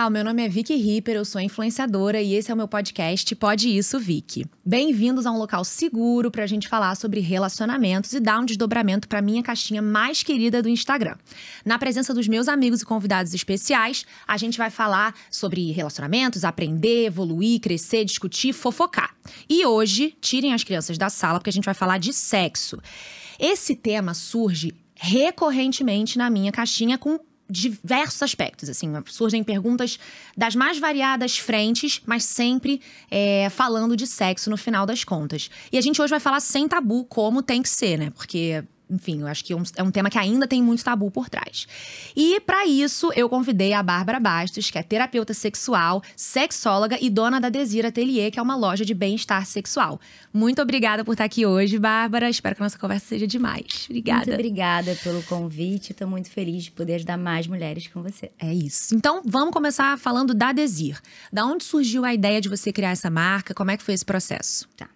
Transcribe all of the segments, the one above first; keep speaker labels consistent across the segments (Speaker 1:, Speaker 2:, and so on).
Speaker 1: Olá, meu nome é Vicky Ripper, eu sou influenciadora e esse é o meu podcast Pode Isso, Vicky. Bem-vindos a um local seguro pra gente falar sobre relacionamentos e dar um desdobramento pra minha caixinha mais querida do Instagram. Na presença dos meus amigos e convidados especiais, a gente vai falar sobre relacionamentos, aprender, evoluir, crescer, discutir, fofocar. E hoje, tirem as crianças da sala porque a gente vai falar de sexo. Esse tema surge recorrentemente na minha caixinha com diversos aspectos, assim, surgem perguntas das mais variadas frentes, mas sempre falando de sexo no final das contas. E a gente hoje vai falar sem tabu, como tem que ser, né? Porque, enfim, eu acho que é um tema que ainda tem muito tabu por trás. E, para isso, eu convidei a Bárbara Bastos, que é terapeuta sexual, sexóloga e dona da Desir Atelier, que é uma loja de bem-estar sexual. Muito obrigada por estar aqui hoje, Bárbara. Espero que a nossa conversa seja demais. Obrigada.
Speaker 2: Muito obrigada pelo convite. Estou muito feliz de poder ajudar mais mulheres com você.
Speaker 1: É isso. Então, vamos começar falando da Desir. Da onde surgiu a ideia de você criar essa marca? Como é que foi esse processo?
Speaker 2: Tá.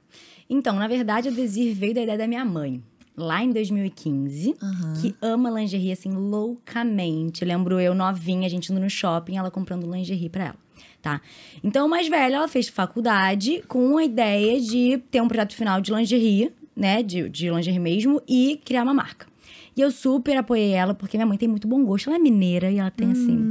Speaker 2: Então, na verdade, a Desir veio da ideia da minha mãe. Lá em 2015, que ama lingerie, assim, loucamente. Eu lembro eu novinha, a gente indo no shopping, ela comprando lingerie pra ela, tá? Então, mais velha, ela fez faculdade com a ideia de ter um projeto final de lingerie, né? De lingerie mesmo, e criar uma marca. E eu super apoiei ela, porque minha mãe tem muito bom gosto. Ela é mineira e ela tem, assim,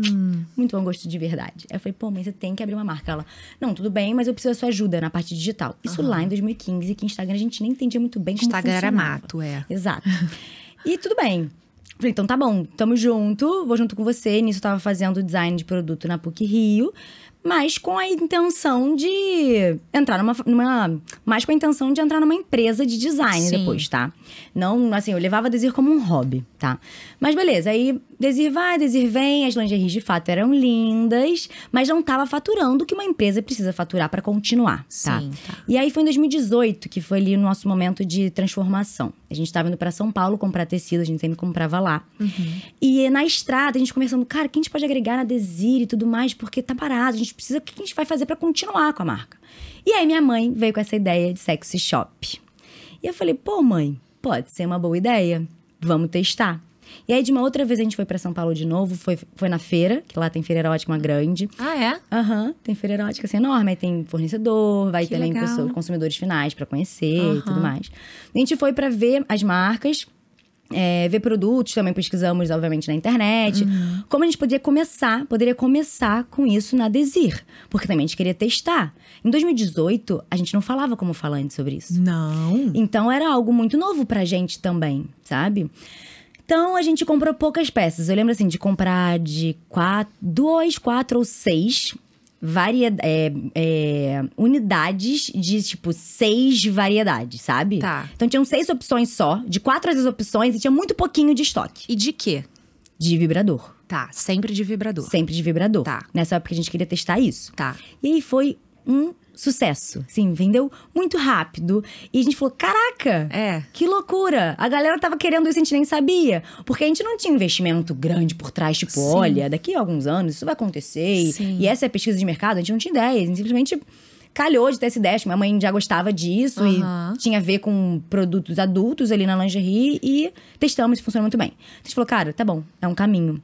Speaker 2: muito bom gosto de verdade. Aí eu falei, pô, mãe, você tem que abrir uma marca. Ela, não, tudo bem, mas eu preciso da sua ajuda na parte digital. Isso lá em 2015, que Instagram a gente nem entendia muito bem como
Speaker 1: Instagram
Speaker 2: funcionava.
Speaker 1: era mato,
Speaker 2: Exato. E tudo bem. Falei, então tá bom, tamo junto, vou junto com você. Nisso eu tava fazendo design de produto na PUC Rio, mas com a intenção de entrar mais com a intenção de entrar numa empresa de design depois, tá? Não, assim, eu levava a Desir como um hobby, tá? Mas beleza, aí Desir vai, Desir vem, as lingeries de fato eram lindas, mas não tava faturando o que uma empresa precisa faturar pra continuar, tá?
Speaker 1: Sim, tá.
Speaker 2: E aí foi em 2018, que foi ali o nosso momento de transformação. A gente tava indo pra São Paulo comprar tecido, a gente sempre comprava lá. E na estrada, a gente conversando, cara, o que a gente pode agregar na Desir e tudo mais, porque tá parado, a gente precisa, o que a gente vai fazer pra continuar com a marca? E aí minha mãe veio com essa ideia de sexy shop. E eu falei, pô, mãe, pode ser uma boa ideia, vamos testar. E aí, de uma outra vez, a gente foi pra São Paulo de novo, foi na feira, que lá tem feira erótica, uma grande.
Speaker 1: Ah, é?
Speaker 2: Tem feira erótica, assim, enorme. Aí tem fornecedor, vai
Speaker 1: Que
Speaker 2: também
Speaker 1: legal.
Speaker 2: pessoas, consumidores finais pra conhecer e tudo mais. A gente foi pra ver as marcas, ver produtos, também pesquisamos, obviamente, na internet. Como a gente poderia começar com isso na Desir. Porque também a gente queria testar. Em 2018, a gente não falava como falante sobre isso.
Speaker 1: Não.
Speaker 2: Então, era algo muito novo pra gente também, sabe? Então, a gente comprou poucas peças. Eu lembro, assim, de comprar de 4 ou 6 unidades de, tipo, 6 variedades, sabe?
Speaker 1: Tá.
Speaker 2: Então, tinham 6 opções só, de 4 a 6 opções, e tinha muito pouquinho de estoque.
Speaker 1: E de quê?
Speaker 2: De vibrador.
Speaker 1: Tá, sempre de vibrador.
Speaker 2: Sempre de vibrador.
Speaker 1: Tá.
Speaker 2: Nessa época, a gente queria testar isso.
Speaker 1: Tá.
Speaker 2: E aí, foi um sucesso. Assim, vendeu muito rápido. E a gente falou, caraca! Que loucura! A galera tava querendo isso, a gente nem sabia. Porque a gente não tinha investimento grande por trás. Tipo, olha, daqui a alguns anos isso vai acontecer. E essa é a pesquisa de mercado. A gente não tinha ideia. A gente simplesmente calhou de ter essa ideia. Acho que minha mãe já gostava disso. E tinha a ver com produtos adultos ali na lingerie. E testamos e funcionou muito bem. Então, a gente falou, cara, tá bom, é um caminho.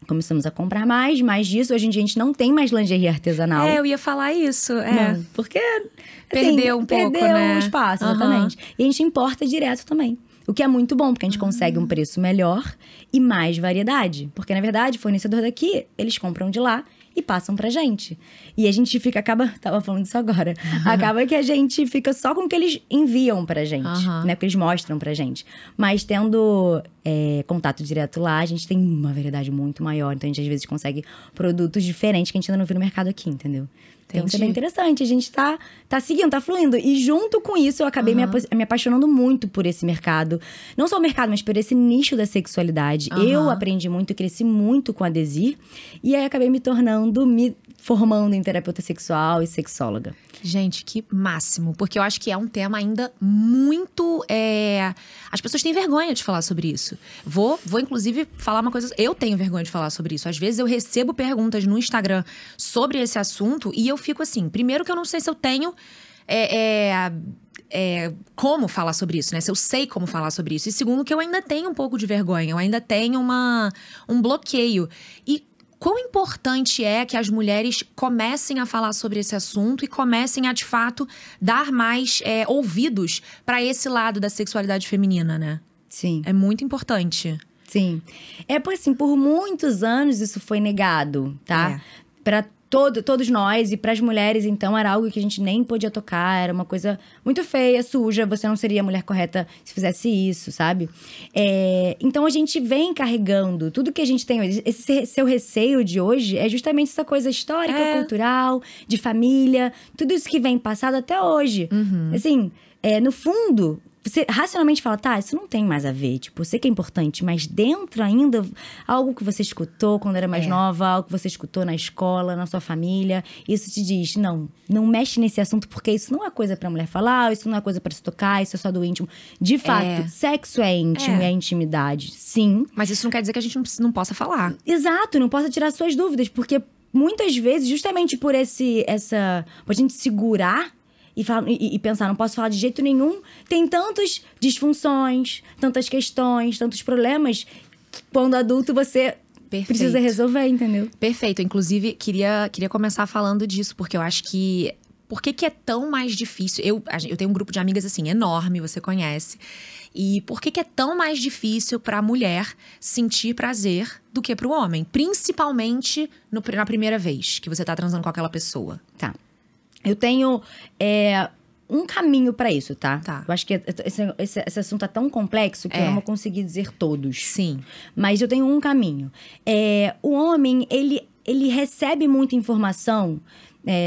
Speaker 2: Começamos a comprar mais disso. Hoje em dia, a gente não tem mais lingerie artesanal.
Speaker 1: Eu ia falar isso.
Speaker 2: Não, porque
Speaker 1: Perdeu um pouco,
Speaker 2: perdeu
Speaker 1: né?
Speaker 2: o espaço, exatamente. E a gente importa direto também. O que é muito bom, porque a gente consegue um preço melhor e mais variedade. Porque, na verdade, o fornecedor daqui, eles compram de lá e passam pra gente. E a gente tava falando disso agora. Acaba que a gente fica só com o que eles enviam pra gente, né? Porque eles mostram pra gente. Mas tendo contato direto lá, a gente tem uma variedade muito maior. Então, a gente às vezes consegue produtos diferentes que a gente ainda não viu no mercado aqui, entendeu? Então, isso é bem interessante. A gente tá seguindo, tá fluindo. E junto com isso, eu acabei me apaixonando muito por esse mercado. Não só o mercado, mas por esse nicho da sexualidade. Eu aprendi muito, cresci muito com a Desir. E aí, acabei me formando em terapeuta sexual e sexóloga.
Speaker 1: Gente, que máximo. Porque eu acho que é um tema ainda muito… As pessoas têm vergonha de falar sobre isso. Vou inclusive, falar uma coisa… Eu tenho vergonha de falar sobre isso. Às vezes, eu recebo perguntas no Instagram sobre esse assunto e eu fico assim… Primeiro que eu não sei se eu tenho… como falar sobre isso, né? Se eu sei como falar sobre isso. E segundo que eu ainda tenho um pouco de vergonha. Eu ainda tenho um bloqueio. E quão importante é que as mulheres comecem a falar sobre esse assunto e comecem a, de fato, dar mais ouvidos para esse lado da sexualidade feminina, né?
Speaker 2: Sim.
Speaker 1: É muito importante.
Speaker 2: Sim. Porque, assim, por muitos anos isso foi negado, tá? Pra todos nós, e pras mulheres, então, era algo que a gente nem podia tocar. Era uma coisa muito feia, suja. Você não seria a mulher correta se fizesse isso, sabe? Então, a gente vem carregando tudo que a gente tem hoje. Esse seu receio de hoje é justamente essa coisa histórica, cultural, de família. Tudo isso que vem passado até hoje. Assim, no fundo, você racionalmente fala, tá, isso não tem mais a ver. Tipo, eu sei que é importante, mas dentro ainda, algo que você escutou quando era mais nova, algo que você escutou na escola, na sua família, isso te diz, não mexe nesse assunto, porque isso não é coisa pra mulher falar, isso não é coisa pra se tocar, isso é só do íntimo. De fato, sexo é íntimo, é intimidade, sim.
Speaker 1: Mas isso não quer dizer que a gente não possa falar.
Speaker 2: Exato, não possa tirar suas dúvidas, porque muitas vezes, justamente por a gente segurar e pensar, não posso falar de jeito nenhum. Tem tantas disfunções, tantas questões, tantos problemas, que quando adulto você precisa resolver, entendeu?
Speaker 1: Perfeito. Inclusive, queria começar falando disso, porque eu acho que... Por que é tão mais difícil? Eu tenho um grupo de amigas, assim, enorme, você conhece. E por que é tão mais difícil pra mulher sentir prazer do que pro homem? Principalmente na primeira vez que você tá transando com aquela pessoa.
Speaker 2: Tá. Eu tenho um caminho pra isso, tá? Eu acho que esse assunto é tão complexo que eu não vou conseguir dizer todos.
Speaker 1: Sim.
Speaker 2: Mas eu tenho um caminho. O homem, ele recebe muita informação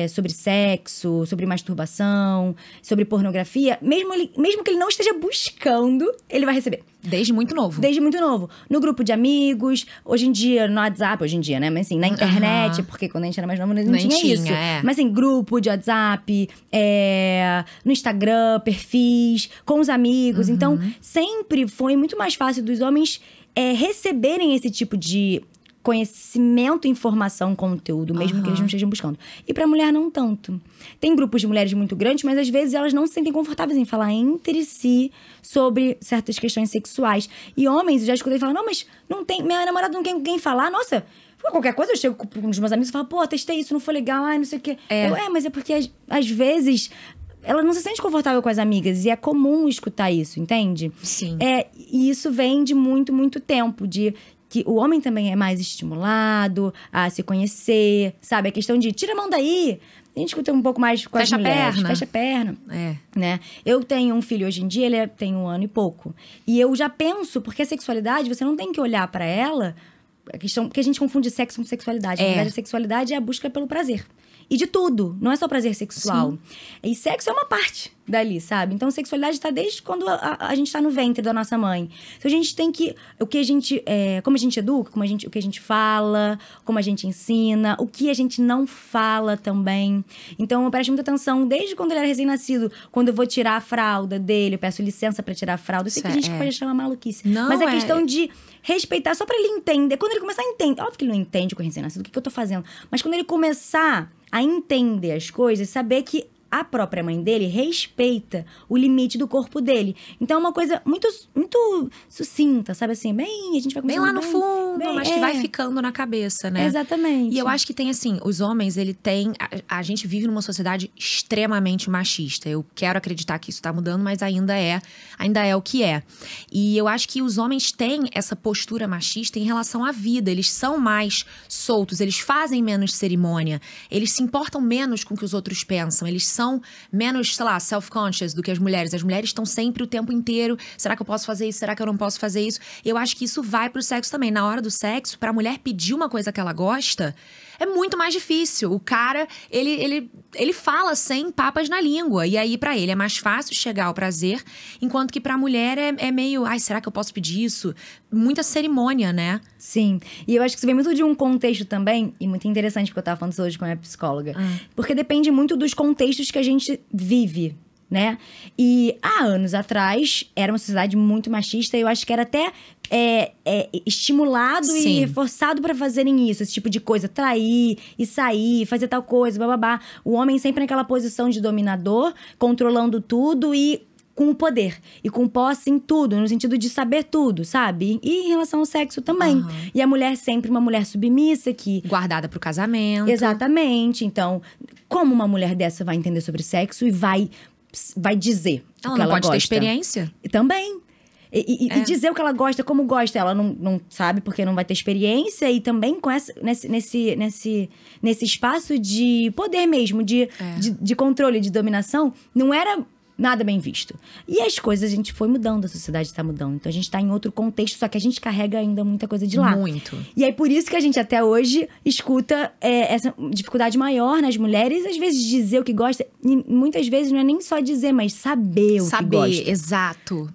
Speaker 2: sobre sexo, sobre masturbação, sobre pornografia. Mesmo que ele não esteja buscando, ele vai receber.
Speaker 1: Desde muito novo.
Speaker 2: Desde muito novo. No grupo de amigos, hoje em dia, no WhatsApp, hoje em dia, né? Mas assim, na internet, porque quando a gente era mais novo não tinha isso. Mas assim, grupo de WhatsApp, no Instagram, perfis, com os amigos. Então, sempre foi muito mais fácil dos homens receberem esse tipo de conhecimento, informação, conteúdo, mesmo que eles não estejam buscando. E pra mulher, não tanto. Tem grupos de mulheres muito grandes, mas às vezes elas não se sentem confortáveis em falar entre si sobre certas questões sexuais. E homens, eu já escutei falar, não, mas não tem, minha namorada não tem com quem falar, nossa, qualquer coisa eu chego com um dos meus amigos e falo, pô, testei isso, não foi legal, ai, não sei o quê. Mas é porque às vezes ela não se sente confortável com as amigas. E é comum escutar isso, entende?
Speaker 1: Sim.
Speaker 2: E isso vem de muito, muito tempo, que o homem também é mais estimulado a se conhecer, sabe? A questão de tira a mão daí. A gente escuta um pouco mais com as mulheres. Fecha a perna. Né? Eu tenho um filho hoje em dia, ele tem 1 ano e pouco. E eu já penso, porque a sexualidade, você não tem que olhar pra ela... A questão, porque a gente confunde sexo com sexualidade. Na verdade, a sexualidade é a busca pelo prazer. E de tudo, não é só prazer sexual. Sim. E sexo é uma parte dali, sabe? Então, sexualidade tá desde quando a gente tá no ventre da nossa mãe. Então, a gente tem que... como a gente educa, o que a gente fala, como a gente ensina, o que a gente não fala também. Então, eu presto muita atenção desde quando ele era recém-nascido. Quando eu vou tirar a fralda dele, eu peço licença pra tirar a fralda. Eu sei que a gente pode achar uma maluquice.
Speaker 1: Não,
Speaker 2: mas é questão de respeitar, só pra ele entender. Quando ele começar a entender... Óbvio que ele não entende com o recém-nascido, o que eu tô fazendo. Mas quando ele começar a entender as coisas, saber que a própria mãe dele respeita o limite do corpo dele. Então, é uma coisa muito, muito sucinta, sabe assim? Bem, a gente vai começar
Speaker 1: bem lá no fundo, mas que vai ficando na cabeça, né?
Speaker 2: Exatamente.
Speaker 1: E eu acho que tem assim, os homens, ele tem... A gente vive numa sociedade extremamente machista. Eu quero acreditar que isso tá mudando, mas ainda é o que é. E eu acho que os homens têm essa postura machista em relação à vida. Eles são mais soltos, eles fazem menos cerimônia, eles se importam menos com o que os outros pensam, eles são menos, sei lá, self-conscious do que as mulheres. As mulheres estão sempre o tempo inteiro, será que eu posso fazer isso? Será que eu não posso fazer isso? Eu acho que isso vai pro sexo também. Na hora do sexo, pra mulher pedir uma coisa que ela gosta, é muito mais difícil. O cara, ele fala sem papas na língua. E aí, pra ele, é mais fácil chegar ao prazer, enquanto que pra mulher é meio, ai, será que eu posso pedir isso? Muita cerimônia, né?
Speaker 2: Sim. E eu acho que isso vem muito de um contexto também, e muito interessante, porque eu tava falando isso hoje com a minha psicóloga. Porque depende muito dos contextos que a gente vive, né? E há anos atrás, era uma sociedade muito machista, e eu acho que era até estimulado
Speaker 1: Sim.
Speaker 2: e reforçado pra fazerem isso, esse tipo de coisa, trair e sair, fazer tal coisa, bababá. O homem sempre naquela posição de dominador, controlando tudo e com o poder. E com posse em tudo, no sentido de saber tudo, sabe? E em relação ao sexo também. E a mulher sempre uma mulher submissa que…
Speaker 1: Guardada pro casamento.
Speaker 2: Exatamente. Então, como uma mulher dessa vai entender sobre sexo e vai dizer
Speaker 1: Ela
Speaker 2: o que
Speaker 1: não
Speaker 2: ela
Speaker 1: pode
Speaker 2: gosta?
Speaker 1: ter experiência.
Speaker 2: Também. E dizer o que ela gosta, como gosta. Ela não sabe porque não vai ter experiência. E também com nesse espaço de poder mesmo, de controle, de dominação, não era nada bem visto. E as coisas, a gente foi mudando, a sociedade está mudando. Então, a gente está em outro contexto, só que a gente carrega ainda muita coisa de lá.
Speaker 1: Muito.
Speaker 2: E aí, por isso que a gente até hoje escuta essa dificuldade maior nas mulheres, às vezes dizer o que gosta. E muitas vezes não é nem só dizer, mas saber o que gosta.
Speaker 1: Exato.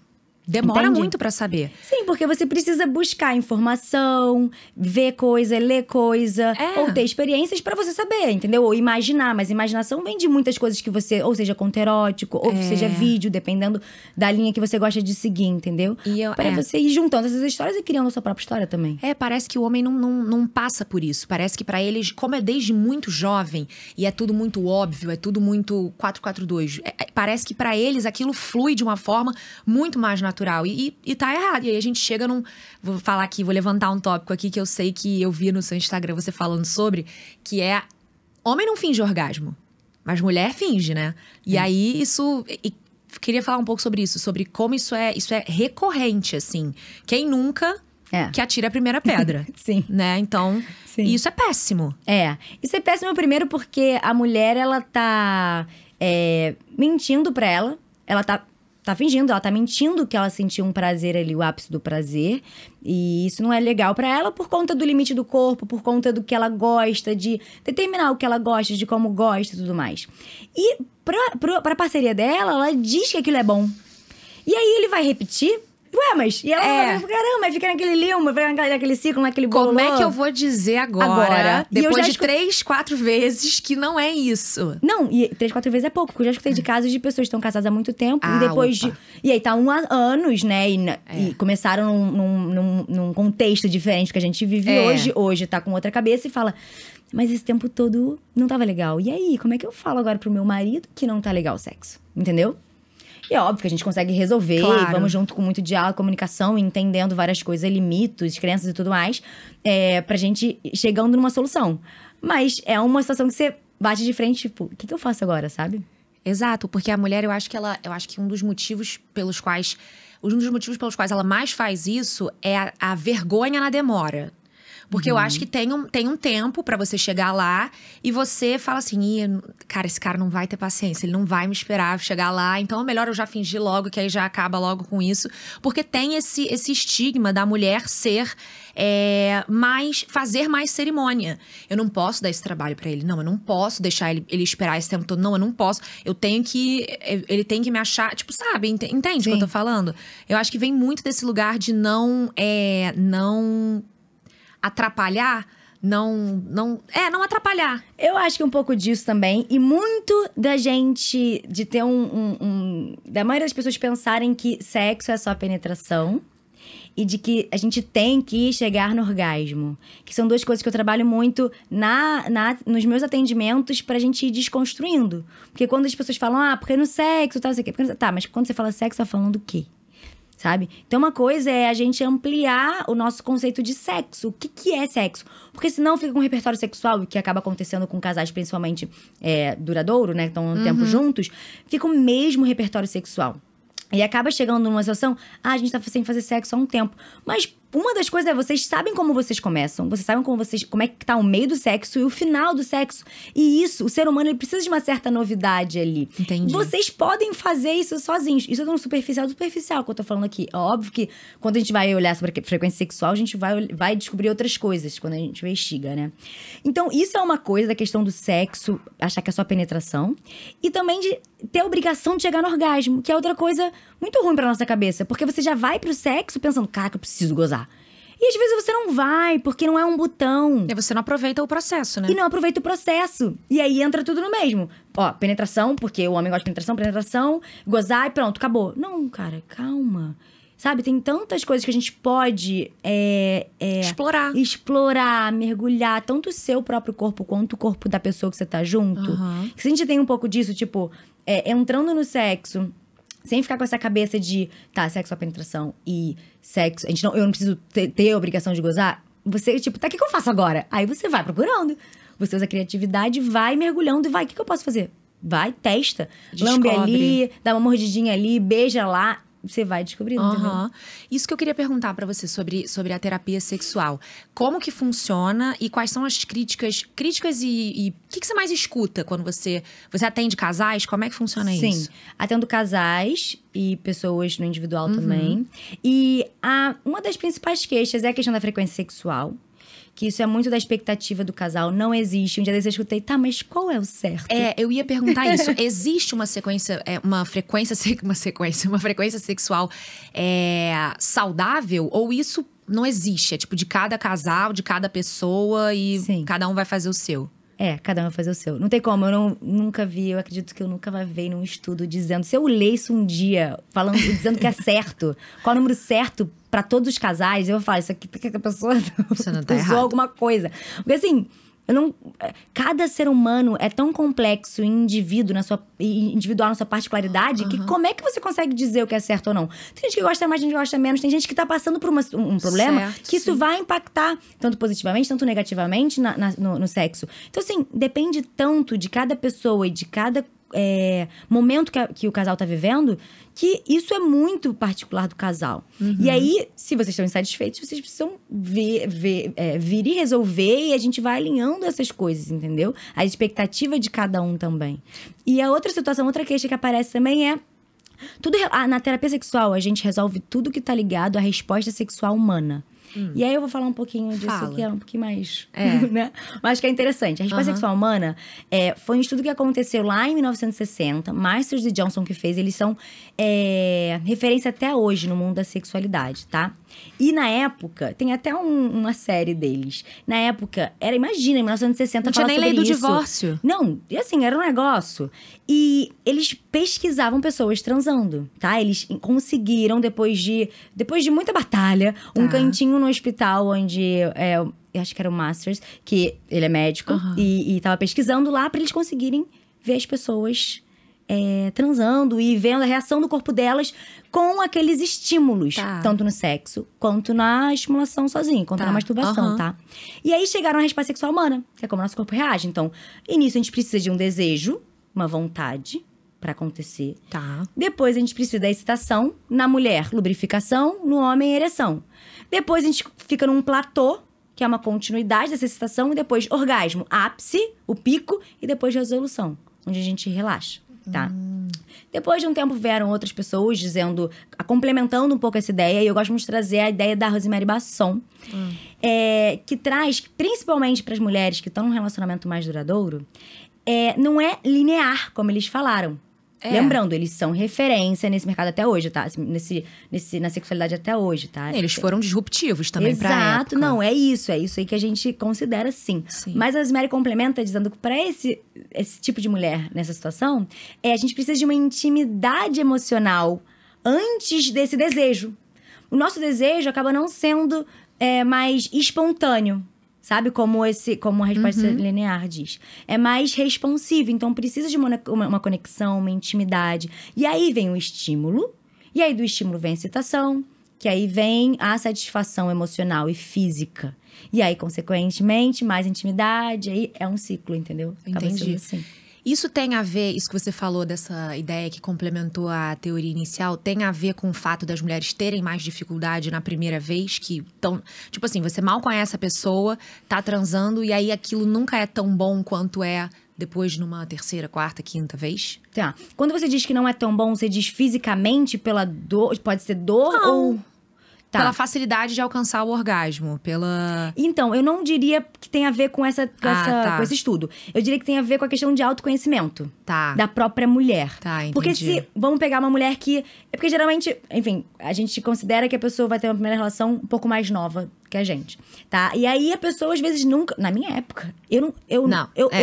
Speaker 1: Demora
Speaker 2: Entende?
Speaker 1: muito pra saber.
Speaker 2: Sim, porque você precisa buscar informação, ver coisa, ler coisa, ou ter experiências pra você saber, entendeu? Ou imaginar, mas imaginação vem de muitas coisas que você… Ou seja, conto erótico, ou seja, vídeo, dependendo da linha que você gosta de seguir, entendeu? Pra você ir juntando essas histórias e criando a sua própria história também.
Speaker 1: Parece que o homem não passa por isso. Parece que pra eles, como é desde muito jovem, e é tudo muito óbvio, é tudo muito 442, parece que pra eles aquilo flui de uma forma muito mais natural. E tá errado. E aí a gente chega num… Vou falar aqui, vou levantar um tópico aqui que eu sei que eu vi no seu Instagram você falando sobre, que é… Homem não finge orgasmo, mas mulher finge, né? E aí isso… queria falar um pouco sobre isso, sobre como isso é recorrente, assim. Quem nunca… que atira a primeira pedra.
Speaker 2: Sim.
Speaker 1: Né? Então, isso é péssimo.
Speaker 2: Isso é péssimo primeiro porque a mulher, ela tá mentindo pra ela. Ela tá fingindo, ela tá mentindo que ela sentiu um prazer ali, o ápice do prazer. E isso não é legal pra ela por conta do limite do corpo, por conta do que ela gosta, de determinar o que ela gosta, de como gosta e tudo mais. E pra parceria dela, ela diz que aquilo é bom. E aí ele vai repetir. Ué, mas… E ela caramba, fica naquele limbo, fica naquele ciclo, naquele bololô.
Speaker 1: Como é que eu vou dizer agora depois de 3, 4 vezes, que não é isso?
Speaker 2: Não, e 3, 4 vezes é pouco. Porque eu já escutei de casos de pessoas que estão casadas há muito tempo. E depois de… E aí tá anos, né? E começaram num contexto diferente que a gente vive hoje. Hoje tá com outra cabeça e fala… Mas esse tempo todo não tava legal. E aí, como é que eu falo agora pro meu marido que não tá legal o sexo? Entendeu? E é óbvio que a gente consegue resolver, vamos junto com muito diálogo, comunicação, entendendo várias coisas, limites, crenças e tudo mais, pra gente ir chegando numa solução. Mas é uma situação que você bate de frente, tipo, o que eu faço agora, sabe?
Speaker 1: Exato, porque a mulher, eu acho que um dos motivos pelos quais ela mais faz isso é a vergonha na demora. Porque eu acho que tem um tempo pra você chegar lá e você fala assim… cara, esse cara não vai ter paciência, ele não vai me esperar chegar lá. Então é melhor eu já fingir logo, que aí já acaba logo com isso. Porque tem esse estigma da mulher ser… fazer mais cerimônia. Eu não posso dar esse trabalho pra ele. Não, eu não posso deixar ele esperar esse tempo todo. Não, eu não posso. Ele tem que me achar… Tipo, sabe? Entende o que eu tô falando? Eu acho que vem muito desse lugar de não atrapalhar, não atrapalhar.
Speaker 2: Eu acho que um pouco disso também. E muito da gente, de ter da maioria das pessoas pensarem que sexo é só penetração. E de que a gente tem que chegar no orgasmo. Que são duas coisas que eu trabalho muito nos meus atendimentos pra gente ir desconstruindo. Porque quando as pessoas falam, porque no sexo, não sei o quê. Tá, mas quando você fala sexo, tá falando o quê? Sabe? Então, uma coisa é a gente ampliar o nosso conceito de sexo. O que é sexo? Porque senão fica com um repertório sexual, que acaba acontecendo com casais, principalmente duradouro, né? Que estão um tempo juntos. Fica o mesmo repertório sexual. E acaba chegando numa situação… a gente tá sem fazer sexo há um tempo. Mas uma das coisas é… vocês sabem como vocês começam. Vocês sabem como é que tá o meio do sexo e o final do sexo. E isso, o ser humano, ele precisa de uma certa novidade ali.
Speaker 1: Entendi.
Speaker 2: Vocês podem fazer isso sozinhos. Isso é no superficial do superficial que eu tô falando aqui. É óbvio que quando a gente vai olhar sobre a frequência sexual, a gente vai descobrir outras coisas quando a gente investiga, né? Então, isso é uma coisa da questão do sexo, achar que é só penetração. E também de ter a obrigação de chegar no orgasmo, que é outra coisa muito ruim pra nossa cabeça. Porque você já vai pro sexo pensando, caraca, eu preciso gozar. E às vezes você não vai, porque não é um botão.
Speaker 1: E você não aproveita o processo, né?
Speaker 2: E não aproveita o processo. E aí entra tudo no mesmo. Penetração, porque o homem gosta de penetração, gozar e pronto, acabou. Não, cara, calma. Sabe, tem tantas coisas que a gente pode… Explorar, mergulhar. Tanto o seu próprio corpo, quanto o corpo da pessoa que você tá junto. Que se a gente tem um pouco disso, tipo… entrando no sexo… Sem ficar com essa cabeça de, tá, sexo é penetração e sexo, eu não preciso ter a obrigação de gozar. Você, tipo, tá, o que eu faço agora? Aí você vai procurando. Você usa a criatividade, vai mergulhando e vai, o que eu posso fazer? Vai, testa. Lambe ali, dá uma mordidinha ali, beija lá. Você vai descobrindo, entendeu?
Speaker 1: Isso que eu queria perguntar pra você sobre a terapia sexual. Como que funciona e quais são as críticas e o que você mais escuta quando você atende casais? Como é que funciona isso?
Speaker 2: Sim, atendo casais e pessoas no individual também. E uma das principais queixas é a questão da frequência sexual. Que isso é muito da expectativa do casal, não existe. Um dia desses eu escutei, tá, mas qual é o certo?
Speaker 1: Eu ia perguntar isso. Existe uma frequência sexual saudável? Ou isso não existe? É tipo de cada casal, de cada pessoa e
Speaker 2: Sim.
Speaker 1: cada um vai fazer o seu?
Speaker 2: Cada um vai fazer o seu. Não tem como, nunca vi, eu acredito que eu nunca vai ver num estudo dizendo… Se eu ler isso um dia, dizendo que é certo, qual é o número certo pra todos os casais, eu vou falar, isso aqui que a pessoa
Speaker 1: tá
Speaker 2: usou
Speaker 1: errado.
Speaker 2: alguma coisa. Porque assim… Cada ser humano é tão complexo e individual na sua particularidade que como é que você consegue dizer o que é certo ou não? Tem gente que gosta mais, tem gente que gosta menos. Tem gente que tá passando por um problema que isso vai impactar tanto positivamente, tanto negativamente no sexo. Então, assim, depende tanto de cada pessoa e de cada momento que o casal tá vivendo, que isso é muito particular do casal. E aí, se vocês estão insatisfeitos, vocês precisam vir e resolver, e a gente vai alinhando essas coisas, entendeu? A expectativa de cada um também. E a outra situação, outra queixa que aparece também é… na terapia sexual, a gente resolve tudo que tá ligado à resposta sexual humana. E aí eu vou falar um pouquinho disso, que é um pouquinho mais… né? Mas que é interessante. A resposta sexual humana foi um estudo que aconteceu lá em 1960. Masters e Johnson que fez. Eles são referência até hoje no mundo da sexualidade, tá? E na época, tem até uma série deles. Na época, imagina, em 1960,
Speaker 1: não tinha nem lei do divórcio.
Speaker 2: Não, e assim, era um negócio. E eles pesquisavam pessoas transando, tá? Eles conseguiram, depois de muita batalha, um cantinho no hospital onde… eu acho que era o Masters, que ele é médico. E tava pesquisando lá pra eles conseguirem ver as pessoas… transando e vendo a reação do corpo delas com aqueles estímulos. Tanto no sexo, quanto na estimulação sozinha, quanto na masturbação, tá? E aí chegaram à resposta sexual humana, que é como o nosso corpo reage. Então, início a gente precisa de um desejo, uma vontade pra acontecer. Depois a gente precisa da excitação, na mulher, lubrificação, no homem, ereção. Depois a gente fica num platô, que é uma continuidade dessa excitação, e depois orgasmo, ápice, o pico, e depois resolução, onde a gente relaxa. Tá? Depois de um tempo vieram outras pessoas dizendo, complementando um pouco essa ideia, e eu gosto muito de trazer a ideia da Rosemary Basson, que traz, principalmente para as mulheres que estão num relacionamento mais duradouro, não é linear, como eles falaram. Lembrando, eles são referência nesse mercado até hoje, tá? Na sexualidade até hoje, tá?
Speaker 1: Eles foram disruptivos também pra época.
Speaker 2: Exato, não, é isso aí que a gente considera sim. Mas a Rosemary complementa dizendo que pra esse tipo de mulher nessa situação, a gente precisa de uma intimidade emocional antes desse desejo. O nosso desejo acaba não sendo mais espontâneo. Sabe? Como a resposta linear diz. É mais responsivo. Então, precisa de uma conexão, uma intimidade. E aí vem o estímulo. E aí do estímulo vem a excitação. Que aí vem a satisfação emocional e física. E aí, consequentemente, mais intimidade. Aí é um ciclo, entendeu?
Speaker 1: Entendi.
Speaker 2: Assim.
Speaker 1: Isso tem a ver, isso que você falou dessa ideia que complementou a teoria inicial, tem a ver com o fato das mulheres terem mais dificuldade na primeira vez? Tipo assim, você mal conhece a pessoa, tá transando, e aí aquilo nunca é tão bom quanto é depois numa terceira, quarta, quinta vez?
Speaker 2: Tá. Quando você diz que não é tão bom, você diz fisicamente pela dor? Pode ser dor ou…
Speaker 1: Tá. Pela facilidade de alcançar o orgasmo,
Speaker 2: Então, eu não diria que tem a ver com esse estudo. Eu diria que tem a ver com a questão de autoconhecimento. Da própria mulher.
Speaker 1: Entendi.
Speaker 2: Porque vamos pegar uma mulher que… Porque geralmente, enfim, a gente considera que a pessoa vai ter uma primeira relação um pouco mais nova que a gente, tá? E aí a pessoa, às vezes, nunca… Na minha época, eu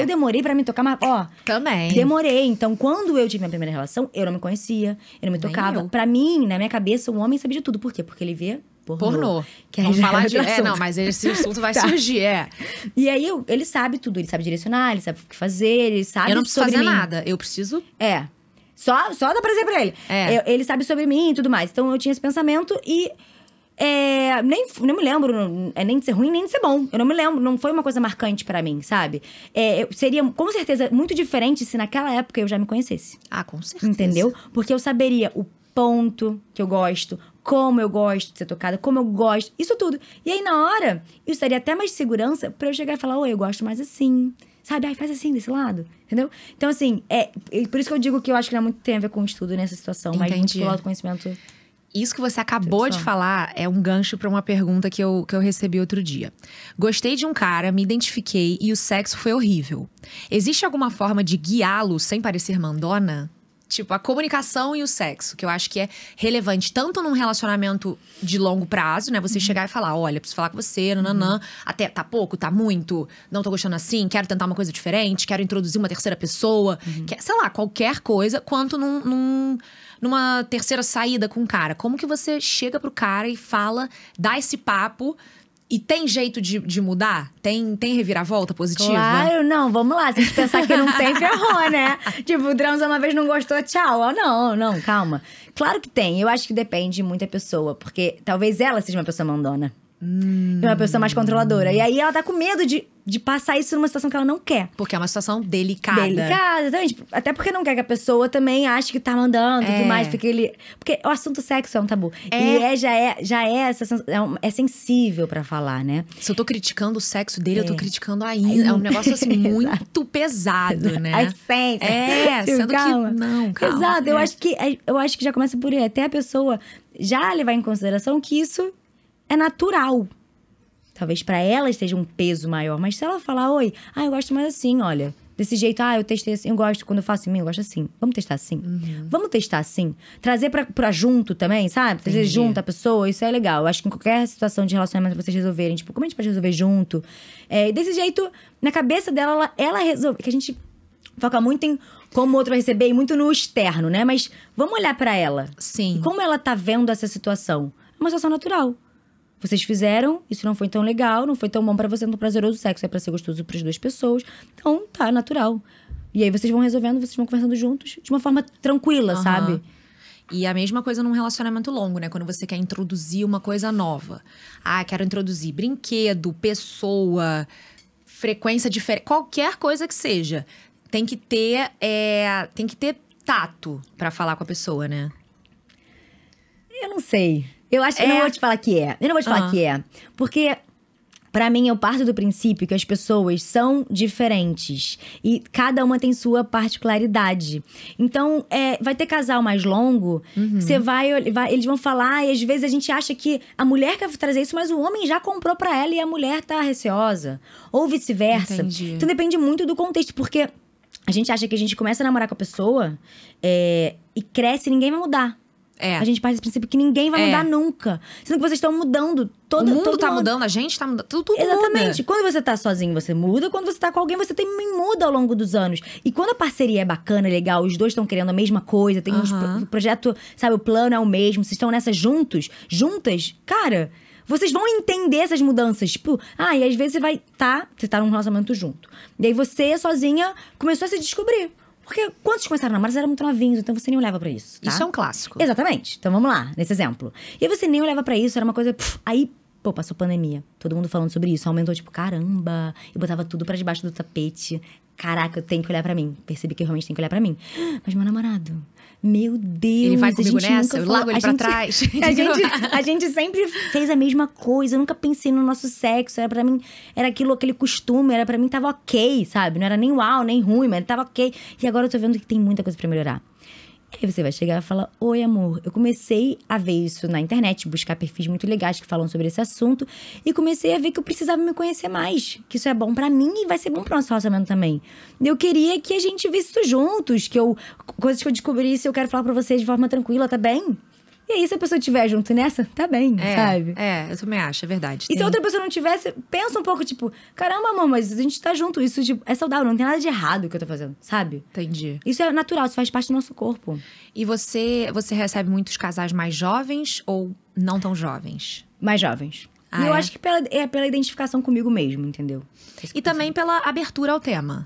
Speaker 2: demorei pra me tocar, mas,
Speaker 1: também.
Speaker 2: Demorei. Então, quando eu tive minha primeira relação, eu não me conhecia, eu não me tocava. Pra mim, na minha cabeça, o homem sabia de tudo. Por quê? Porque ele vê pornô. Que
Speaker 1: vamos falar de… mas esse assunto vai surgir,
Speaker 2: E aí, ele sabe tudo. Ele sabe direcionar, ele sabe o que fazer, ele sabe…
Speaker 1: Eu não preciso fazer nada, eu preciso…
Speaker 2: Só dá prazer pra ele. Ele sabe sobre mim e tudo mais. Então eu tinha esse pensamento e não me lembro nem de ser ruim, nem de ser bom. Eu não me lembro, não foi uma coisa marcante pra mim, sabe? Seria, com certeza, muito diferente se naquela época eu já me conhecesse.
Speaker 1: Ah, com certeza.
Speaker 2: Entendeu? Porque eu saberia o ponto que eu gosto, como eu gosto de ser tocada, como eu gosto, isso tudo. E aí, na hora, isso daria até mais segurança pra eu chegar e falar, oi, eu gosto mais assim. Sabe? Ai, faz assim, desse lado. Entendeu? Então, assim, por isso que eu digo que eu acho que não muito tem a ver com o estudo nessa situação. Mas muito pelo autoconhecimento.
Speaker 1: Isso que você acabou de falar é um gancho pra uma pergunta que eu recebi outro dia. Gostei de um cara, me identifiquei e o sexo foi horrível. Existe alguma forma de guiá-lo sem parecer mandona? Tipo, a comunicação e o sexo, que eu acho que é relevante tanto num relacionamento de longo prazo, né? Você chegar e falar, olha, preciso falar com você, nananã. Até, tá pouco, tá muito, não tô gostando assim, quero tentar uma coisa diferente, quero introduzir uma terceira pessoa. Sei lá, qualquer coisa, quanto numa terceira saída com o cara. Como que você chega pro cara e fala, dá esse papo... E tem jeito de mudar? Tem reviravolta positiva?
Speaker 2: Claro, não, vamos lá. Se a gente pensar que não tem, ferrou, né? Tipo, transa uma vez, não gostou, tchau. Não, calma. Claro que tem. Eu acho que depende de muita pessoa. Porque talvez ela seja uma pessoa mandona. E uma pessoa mais controladora. E aí ela tá com medo de passar isso numa situação que ela não quer.
Speaker 1: Porque é uma situação delicada.
Speaker 2: Delicada, exatamente. Até porque não quer que a pessoa também ache que tá mandando e tudo mais. Porque o assunto sexo é um tabu. E é sensível pra falar, né?
Speaker 1: Se eu tô criticando o sexo dele, eu tô criticando ainda. É um negócio assim, muito pesado, né?
Speaker 2: A essência.
Speaker 1: Sendo
Speaker 2: calma.
Speaker 1: que não, calma.
Speaker 2: Exato, eu acho que já começa por aí. Até a pessoa já levar em consideração que isso é natural. Talvez pra ela esteja um peso maior. Mas se ela falar, oi, eu gosto mais assim, olha. Desse jeito, eu testei assim, eu gosto. Quando eu faço em mim, eu gosto assim. Vamos testar assim? Vamos testar assim? Trazer pra junto também, sabe? Trazer junto a pessoa, isso é legal. Eu acho que em qualquer situação de relacionamento vocês resolverem, tipo, como a gente pode resolver junto? Desse jeito, na cabeça dela, ela resolve. Que a gente foca muito em como o outro vai receber e muito no externo, né? Mas vamos olhar pra ela.
Speaker 1: Sim.
Speaker 2: Como ela tá vendo essa situação? É uma situação natural. Vocês fizeram, isso não foi tão legal, não foi tão bom pra você, não tão prazeroso. O sexo é pra ser gostoso pras duas pessoas. Então, tá, natural. E aí vocês vão resolvendo, vocês vão conversando juntos de uma forma tranquila, sabe?
Speaker 1: E a mesma coisa num relacionamento longo, né? Quando você quer introduzir uma coisa nova. Quero introduzir brinquedo, pessoa, frequência diferente, qualquer coisa que seja. Tem que ter tato pra falar com a pessoa, né?
Speaker 2: Eu não sei. Eu acho que eu não vou te falar que é. Eu não vou te falar que é. Porque, pra mim, eu parto do princípio que as pessoas são diferentes. E cada uma tem sua particularidade. Então, vai ter casal mais longo. Você eles vão falar e às vezes a gente acha que a mulher quer trazer isso, mas o homem já comprou pra ela e a mulher tá receosa. Ou vice-versa.
Speaker 1: Entendi.
Speaker 2: Então, depende muito do contexto. Porque a gente acha que a gente começa a namorar com a pessoa e cresce e ninguém vai mudar. A gente parte desse princípio que ninguém vai mudar nunca. Sendo que vocês estão mudando.
Speaker 1: O mundo tá mudando, a gente tá mudando. Tudo
Speaker 2: Exatamente.
Speaker 1: muda.
Speaker 2: Quando você tá sozinho, você muda. Quando você tá com alguém, você também muda ao longo dos anos. E quando a parceria é bacana, legal, os dois estão querendo a mesma coisa, tem um projeto, sabe, o plano é o mesmo, vocês estão nessa juntas, cara, vocês vão entender essas mudanças. Tipo, e às vezes você tá num relacionamento junto. E aí você, sozinha, começou a se descobrir. Porque quando vocês começaram a namorar, vocês eram muito novinhos, então você nem olhava pra isso, tá?
Speaker 1: Isso é um clássico.
Speaker 2: Exatamente. Então vamos lá, nesse exemplo. E aí você nem olhava pra isso, era uma coisa... Aí, passou pandemia. Todo mundo falando sobre isso. Aumentou, tipo, caramba. Eu botava tudo pra debaixo do tapete. Caraca, eu tenho que olhar pra mim. Percebi que eu realmente tenho que olhar pra mim. Mas meu namorado... Meu Deus,
Speaker 1: ele vai comigo nessa? Eu largo ele pra trás?
Speaker 2: A gente sempre fez a mesma coisa. Eu nunca pensei no nosso sexo. Era pra mim, era aquele costume. Era pra mim, tava ok, sabe? Não era nem uau, nem ruim, mas tava ok. E agora eu tô vendo que tem muita coisa pra melhorar. E aí você vai chegar e falar, oi amor, eu comecei a ver isso na internet, buscar perfis muito legais que falam sobre esse assunto. E comecei a ver que eu precisava me conhecer mais. Que isso é bom pra mim e vai ser bom pro nosso relacionamento também. Eu queria que a gente visse isso juntos, coisas que eu descobrisse, eu quero falar pra você de forma tranquila, tá bem? E aí, se a pessoa estiver junto nessa, tá bem, sabe?
Speaker 1: Eu também acho, é verdade.
Speaker 2: E se a outra pessoa não tivesse, pensa um pouco, tipo... Caramba, amor, mas a gente tá junto, isso tipo, é saudável, não tem nada de errado o que eu tô fazendo, sabe?
Speaker 1: Entendi.
Speaker 2: Isso é natural, isso faz parte do nosso corpo.
Speaker 1: E você recebe muitos casais mais jovens ou não tão jovens?
Speaker 2: Mais jovens. E eu acho que pela identificação comigo mesmo, entendeu?
Speaker 1: E também pela abertura ao tema.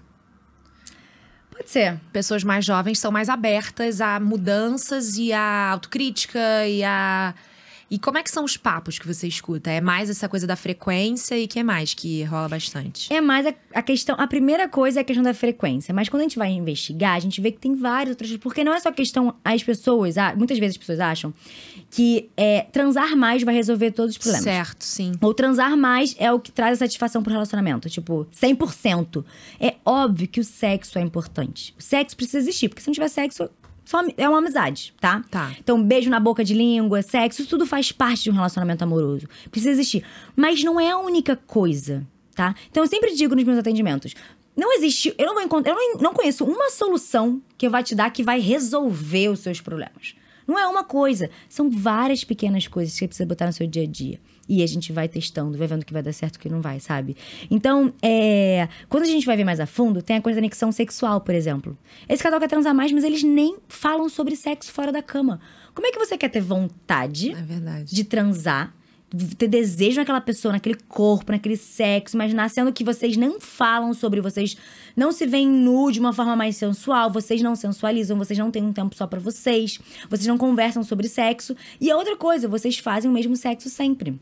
Speaker 2: Pode ser.
Speaker 1: Pessoas mais jovens são mais abertas a mudanças e a autocrítica E como é que são os papos que você escuta? É mais essa coisa da frequência e o que mais que rola bastante?
Speaker 2: É mais a questão… A primeira coisa é a questão da frequência. Mas quando a gente vai investigar, a gente vê que tem várias outras… Porque não é só questão… As pessoas… Muitas vezes as pessoas acham que transar mais vai resolver todos os problemas.
Speaker 1: Certo, sim.
Speaker 2: Ou transar mais é o que traz a satisfação pro relacionamento. Tipo, 100%. É óbvio que o sexo é importante. O sexo precisa existir. Porque se não tiver sexo… é uma amizade, tá?
Speaker 1: Tá.
Speaker 2: Então, beijo na boca de língua, sexo, isso tudo faz parte de um relacionamento amoroso. Precisa existir. Mas não é a única coisa, tá? Então, eu sempre digo nos meus atendimentos… Não existe… Eu não conheço uma solução que eu vou te dar que vai resolver os seus problemas. Não é uma coisa. São várias pequenas coisas que você precisa botar no seu dia a dia. E a gente vai testando, vai vendo o que vai dar certo e o que não vai, sabe? Então, quando a gente vai ver mais a fundo, tem a coisa da conexão sexual, por exemplo. Esse casal quer transar mais, mas eles nem falam sobre sexo fora da cama. Como é que você quer ter vontade de transar, ter desejo naquela pessoa, naquele corpo, naquele sexo, imaginar sendo que vocês não falam sobre, vocês não se veem nu de uma forma mais sensual, vocês não sensualizam, vocês não têm um tempo só pra vocês não conversam sobre sexo. E a outra coisa, vocês fazem o mesmo sexo sempre.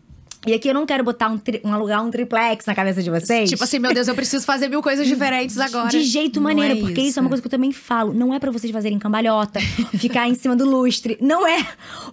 Speaker 2: E aqui eu não quero botar alugar um triplex na cabeça de vocês.
Speaker 1: Tipo assim, meu Deus, eu preciso fazer 1000 coisas diferentes agora.
Speaker 2: De jeito maneiro, porque isso é uma coisa que eu também falo. Não é pra vocês fazerem cambalhota, ficar em cima do lustre. Não é.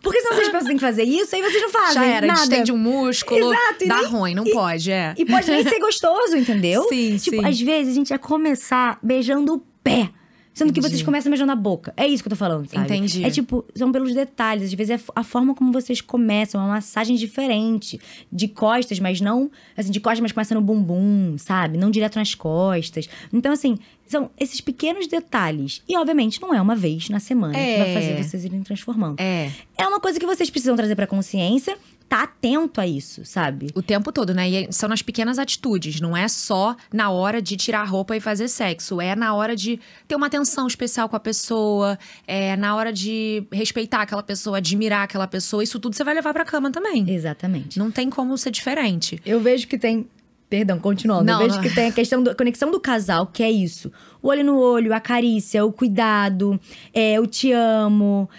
Speaker 2: Porque senão vocês pensam que tem que fazer isso, aí vocês não fazem.
Speaker 1: Já era,
Speaker 2: nada.
Speaker 1: distende um músculo.
Speaker 2: Exato.
Speaker 1: Dá ruim, não pode,
Speaker 2: E pode nem ser gostoso, entendeu?
Speaker 1: Sim,
Speaker 2: tipo,
Speaker 1: sim.
Speaker 2: Às vezes a gente ia começar beijando o pé. Sendo que vocês começam beijando a boca. É isso que eu tô falando, sabe?
Speaker 1: Entendi.
Speaker 2: É tipo, são pelos detalhes. Às vezes é a forma como vocês começam. É uma massagem diferente. De costas, mas não… Assim, de costas, mas começa no bumbum, sabe? Não direto nas costas. Então, assim… São esses pequenos detalhes. E, obviamente, não é uma vez na semana que vai fazer vocês irem transformando. É uma coisa que vocês precisam trazer pra consciência. Tá atento a isso, sabe?
Speaker 1: O tempo todo, né? E são nas pequenas atitudes. Não é só na hora de tirar a roupa e fazer sexo. É na hora de ter uma atenção especial com a pessoa. É na hora de respeitar aquela pessoa, admirar aquela pessoa. Isso tudo você vai levar pra cama também.
Speaker 2: Exatamente.
Speaker 1: Não tem como ser diferente.
Speaker 2: Eu vejo que tem… Perdão, continuando. Eu vejo que tem a questão da conexão do casal, que é isso. O olho no olho, a carícia, o cuidado, o te amo.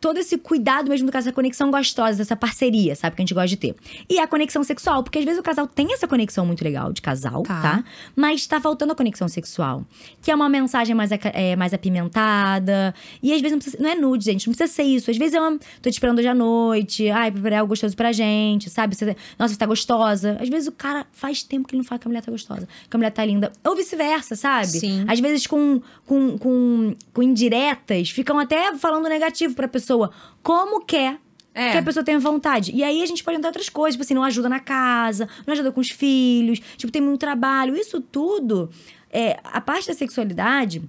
Speaker 2: Todo esse cuidado mesmo do casal, essa conexão gostosa, essa parceria, sabe? Que a gente gosta de ter. E a conexão sexual, porque às vezes o casal tem essa conexão muito legal de casal, tá? Mas tá faltando a conexão sexual. Que é uma mensagem mais apimentada. E às vezes não é nude, gente. Não precisa ser isso. Às vezes tô te esperando hoje à noite. Ai, preparei algo gostoso pra gente, sabe? Nossa, você tá gostosa. Às vezes o cara faz tempo que ele não fala que a mulher tá gostosa, que a mulher tá linda. Ou vice-versa, sabe?
Speaker 1: Sim.
Speaker 2: Às vezes com indiretas, ficam até falando negativo pra pessoa. Como quer que a pessoa tenha vontade. E aí a gente pode entrar outras coisas, tipo assim, não ajuda na casa, não ajuda com os filhos, tipo, tem muito trabalho. Isso tudo, a parte da sexualidade…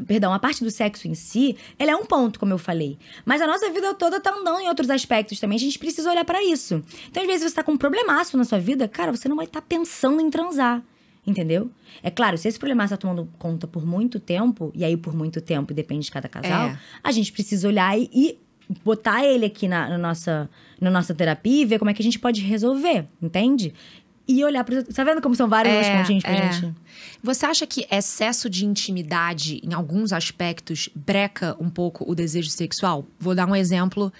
Speaker 2: Perdão, a parte do sexo em si, ela é um ponto, como eu falei. Mas a nossa vida toda tá andando em outros aspectos também. A gente precisa olhar pra isso. Então, às vezes, você tá com um problemaço na sua vida, cara, você não vai estar pensando em transar. Entendeu? É claro, se esse problemaço tá tomando conta por muito tempo, e aí por muito tempo depende de cada casal, a gente precisa olhar e botar ele aqui na nossa terapia e ver como é que a gente pode resolver, entende? E olhar para… Tá vendo como são vários pontinhos pra gente?
Speaker 1: Você acha que excesso de intimidade, em alguns aspectos, breca um pouco o desejo sexual? Vou dar um exemplo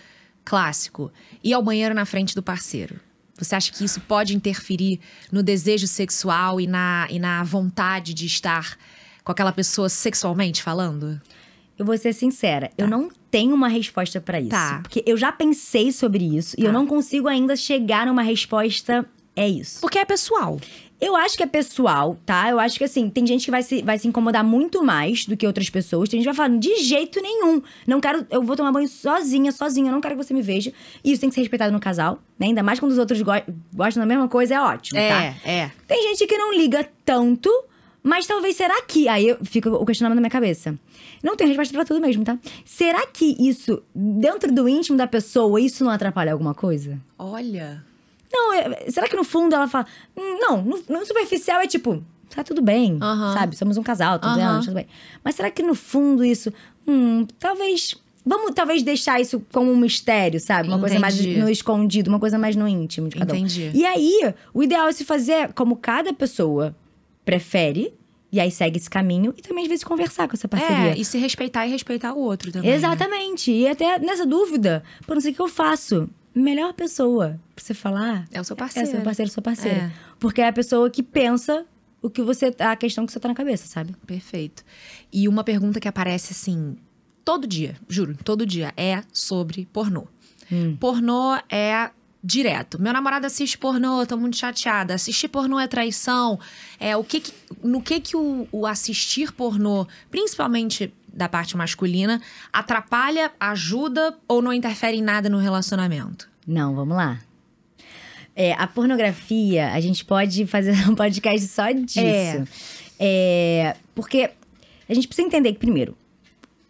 Speaker 1: clássico. Ir ao banheiro na frente do parceiro. Você acha que isso pode interferir no desejo sexual e na vontade de estar com aquela pessoa sexualmente falando?
Speaker 2: Eu vou ser sincera, eu não tenho uma resposta pra isso. Porque eu já pensei sobre isso e eu não consigo ainda chegar numa resposta… É isso.
Speaker 1: Porque é pessoal.
Speaker 2: Eu acho que é pessoal, tá? Eu acho que, assim, tem gente que vai se incomodar muito mais do que outras pessoas. Tem gente que vai falar, de jeito nenhum. Não quero… Eu vou tomar banho sozinha. Eu não quero que você me veja. E isso tem que ser respeitado no casal, né? Ainda mais quando os outros gostam da mesma coisa, é ótimo, tá? Tem gente que não liga tanto… Mas talvez, será que… Aí fica o questionamento na minha cabeça. Não tem resposta pra tudo mesmo, tá? Será que isso, dentro do íntimo da pessoa, isso não atrapalha alguma coisa?
Speaker 1: Olha…
Speaker 2: Não, será que no fundo ela fala… Não, no superficial é tipo… Tá tudo bem, sabe? Somos um casal, tudo bem. Mas será que no fundo isso… talvez… Vamos talvez deixar isso como um mistério, sabe? Uma coisa mais no escondido, uma coisa mais no íntimo de cada um.
Speaker 1: Entendi.
Speaker 2: E aí, o ideal é se fazer como cada pessoa prefere E aí segue esse caminho e também, às vezes, conversar com essa parceria.
Speaker 1: E se respeitar e respeitar o outro também.
Speaker 2: Exatamente. Né? E até nessa dúvida, pô, não sei o que eu faço. Melhor pessoa pra você falar
Speaker 1: é o seu parceiro.
Speaker 2: É seu parceiro, sua parceira. Porque é a pessoa que pensa a questão que você tá na cabeça, sabe?
Speaker 1: Perfeito. E uma pergunta que aparece assim, todo dia, juro, todo dia, é sobre pornô. Pornô é direto. Meu namorado assiste pornô, tô muito chateada. Assistir pornô é traição. No que o assistir pornô, principalmente da parte masculina, atrapalha, ajuda ou não interfere em nada no relacionamento?
Speaker 2: Não, vamos lá. A pornografia, a gente pode fazer um podcast só disso. Porque a gente precisa entender que, primeiro,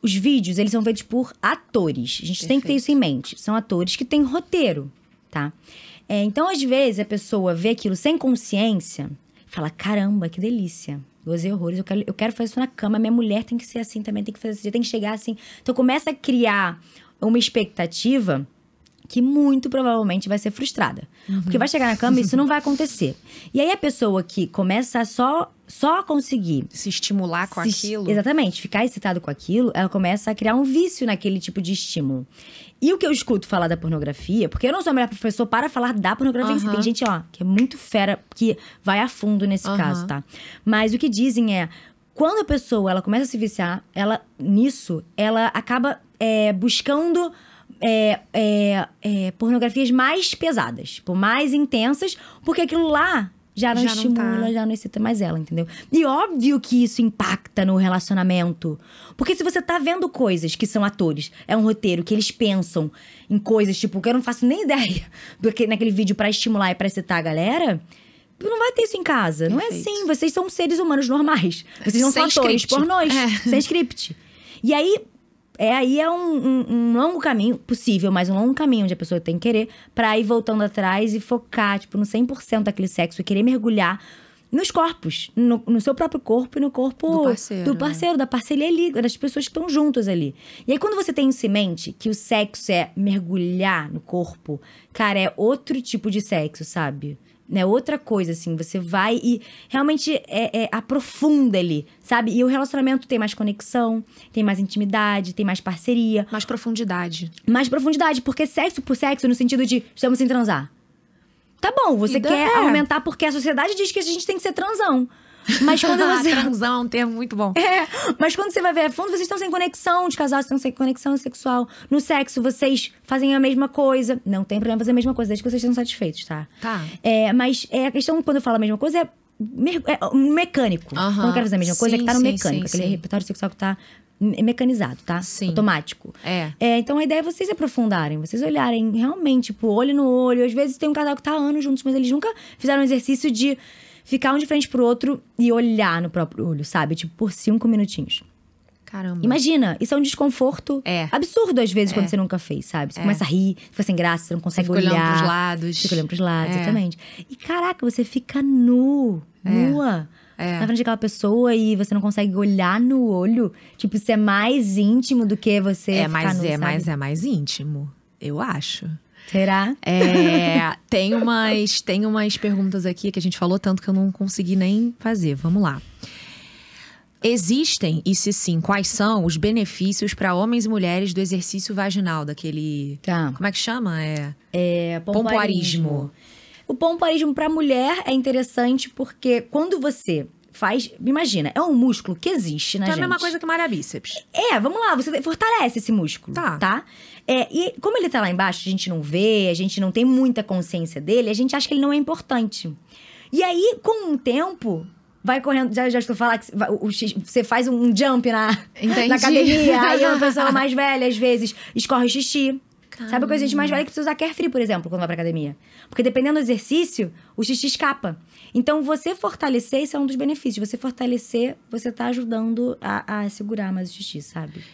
Speaker 2: os vídeos, eles são feitos por atores. A gente tem que ter isso em mente. São atores que têm roteiro, tá? Então, às vezes, a pessoa vê aquilo sem consciência e fala, caramba, que delícia. Gozei horrores, eu quero fazer isso na cama. Minha mulher tem que ser assim também, tem que fazer assim, tem que chegar assim. Então, começa a criar uma expectativa que muito provavelmente vai ser frustrada. Porque vai chegar na cama e isso não vai acontecer. E aí, a pessoa que começa a só conseguir
Speaker 1: se estimular com aquilo.
Speaker 2: Exatamente, ficar excitado com aquilo, ela começa a criar um vício naquele tipo de estímulo. E o que eu escuto falar da pornografia, porque eu não sou a melhor professora para falar da pornografia, tem gente, que é muito fera, que vai a fundo nesse caso, tá? Mas o que dizem é, quando a pessoa ela começa a se viciar, ela acaba buscando pornografias mais pesadas, mais intensas, porque aquilo lá já não estimula, já não excita mais ela, entendeu? E óbvio que isso impacta no relacionamento. Porque se você tá vendo coisas que são atores, é um roteiro que eles pensam em coisas, tipo, que eu não faço nem ideia naquele vídeo pra estimular e pra excitar a galera, não vai ter isso em casa. Perfeito. Não é assim, vocês são seres humanos normais. Vocês não são atores pornôs, sem script. E aí é um longo caminho, possível, mas um longo caminho onde a pessoa tem que querer pra ir voltando atrás e focar, tipo, no 100% daquele sexo e querer mergulhar nos corpos, no seu próprio corpo e no corpo do parceiro, da parceria ali, das pessoas que estão juntas ali. E aí, quando você tem isso em mente, que o sexo é mergulhar no corpo, cara, é outro tipo de sexo, sabe? Né, outra coisa, assim, você vai e realmente aprofunda ali, sabe? E o relacionamento tem mais conexão, tem mais intimidade, tem mais parceria.
Speaker 1: Mais profundidade.
Speaker 2: Mais profundidade, porque sexo por sexo, no sentido de estamos sem transar. Tá bom, você quer aumentar porque a sociedade diz que a gente tem que ser transão. Mas quando você...
Speaker 1: Transão é um termo muito bom.
Speaker 2: Mas quando você vai ver a fundo, vocês estão sem conexão de casal, vocês estão sem conexão sexual. No sexo, vocês fazem a mesma coisa. Não tem problema fazer a mesma coisa, desde que vocês estejam satisfeitos, tá?
Speaker 1: Tá.
Speaker 2: Mas a questão, quando eu falo a mesma coisa, é mecânico. Quando eu quero fazer a mesma coisa, é que tá no mecânico. Aquele repertório sexual que tá mecanizado, tá?
Speaker 1: Sim.
Speaker 2: Automático. Então, a ideia é vocês aprofundarem. Vocês olharem realmente, tipo, olho no olho. Às vezes, tem um casal que tá há anos juntos, mas eles nunca fizeram um exercício de ficar um de frente pro outro e olhar no próprio olho, sabe? Tipo, por 5 minutinhos.
Speaker 1: Caramba.
Speaker 2: Imagina, isso é um desconforto absurdo, às vezes, quando você nunca fez, sabe? Você começa a rir, fica sem graça, você não consegue olhar.
Speaker 1: Fica olhando pros lados.
Speaker 2: Fica olhando pros lados, exatamente. E caraca, você fica nua. Na frente daquela pessoa e você não consegue olhar no olho. Tipo, isso é mais íntimo do que você ficar nu, sabe?
Speaker 1: Mas é mais íntimo, eu acho.
Speaker 2: Será?
Speaker 1: Tem umas perguntas aqui que a gente falou tanto que eu não consegui nem fazer. Vamos lá. Existem, e se sim, quais são os benefícios para homens e mulheres do exercício vaginal, daquele... Como é que chama? Pompoarismo.
Speaker 2: O pompoarismo para mulher é interessante porque quando você faz... Imagina, é um músculo que existe na gente.
Speaker 1: É a mesma coisa que malhar bíceps.
Speaker 2: Vamos lá, você fortalece esse músculo, tá? E como ele tá lá embaixo, a gente não vê, a gente não tem muita consciência dele, a gente acha que ele não é importante. E aí, com o tempo, vai correndo... Já estou falando que você faz um jump na academia, aí uma pessoa mais velha, às vezes, escorre xixi. Caramba. Sabe a coisa de gente mais velha que precisa usar carefree, por exemplo, quando vai pra academia? Porque dependendo do exercício, o xixi escapa. Então, você fortalecer, isso é um dos benefícios. Você fortalecer, você tá ajudando a segurar mais o xixi, sabe?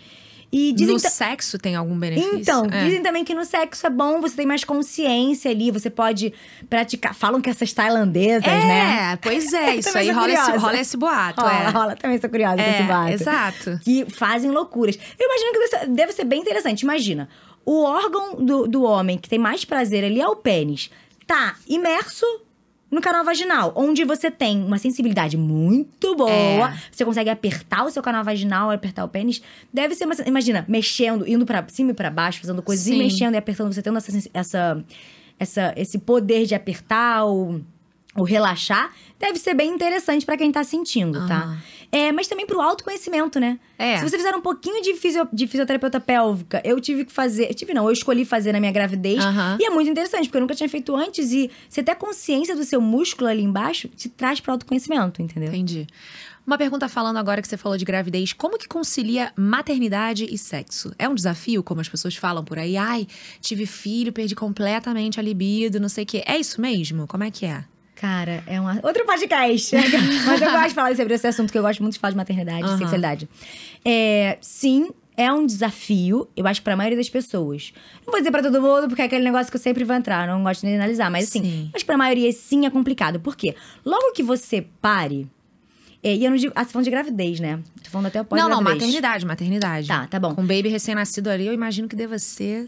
Speaker 2: E dizem
Speaker 1: no sexo tem algum benefício?
Speaker 2: Então, dizem também que no sexo é bom, você tem mais consciência ali, você pode praticar. Falam que essas tailandesas, né?
Speaker 1: Pois é, isso aí rola esse boato.
Speaker 2: Rola, também sou curiosa com esse boato.
Speaker 1: Exato.
Speaker 2: Que fazem loucuras. Eu imagino que deve ser bem interessante. Imagina, o órgão do homem que tem mais prazer ali é o pênis. Tá imerso no canal vaginal, onde você tem uma sensibilidade muito boa, você consegue apertar o seu canal vaginal, apertar o pênis, deve ser imagina, mexendo, indo pra cima e pra baixo, fazendo coisas e mexendo e apertando, você tendo esse poder de apertar ou relaxar, deve ser bem interessante pra quem tá sentindo, tá? Mas também pro autoconhecimento, né? Se você fizer um pouquinho de fisioterapeuta pélvica, eu escolhi fazer na minha gravidez. E é muito interessante, porque eu nunca tinha feito antes. E você ter consciência do seu músculo ali embaixo, te traz pro autoconhecimento, entendeu?
Speaker 1: Entendi. Uma pergunta falando agora que você falou de gravidez. Como que concilia maternidade e sexo? É um desafio, como as pessoas falam por aí? Ai, tive filho, perdi completamente a libido, não sei o quê. É isso mesmo? Como é que é?
Speaker 2: Cara, é outro podcast. Mas eu gosto de falar sobre esse assunto, que eu gosto muito de falar de maternidade e sexualidade. Sim, é um desafio, eu acho que pra maioria das pessoas. Não vou dizer pra todo mundo, porque é aquele negócio que eu sempre vou entrar, não gosto nem de analisar. Mas assim, acho que pra maioria sim é complicado. Por quê? Logo que você pare... E eu não digo... você tá falando de gravidez, né? Tô falando até pós-gravidez.
Speaker 1: Não, maternidade.
Speaker 2: Tá bom.
Speaker 1: Com um baby recém-nascido ali, eu imagino que deva ser...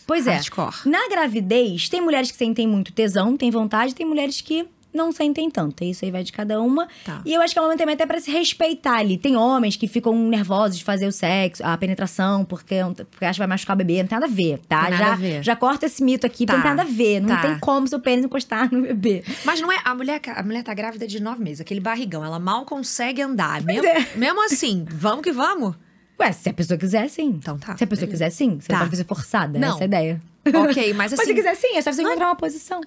Speaker 2: Pois
Speaker 1: hardcore.
Speaker 2: Na gravidez, tem mulheres que sentem muito tesão, tem vontade, tem mulheres que não sentem tanto. Isso aí vai de cada uma. E eu acho que é um momento também até pra se respeitar ali. Tem homens que ficam nervosos de fazer o sexo, a penetração, porque acham que vai machucar o bebê. Não tem nada a ver, tá?
Speaker 1: Nada a ver.
Speaker 2: Já corta esse mito aqui, porque não tem nada a ver. Não tem como seu pênis encostar no bebê.
Speaker 1: Mas não é... A mulher tá grávida de 9 meses, aquele barrigão. Ela mal consegue andar. Mesmo assim, vamos que vamos?
Speaker 2: Ué, se a pessoa quiser, sim.
Speaker 1: Então tá.
Speaker 2: Se a pessoa quiser, sim. Você não pode fazer forçada, essa é a ideia.
Speaker 1: Ok, mas assim...
Speaker 2: Mas se quiser, sim. É só você encontrar uma posição.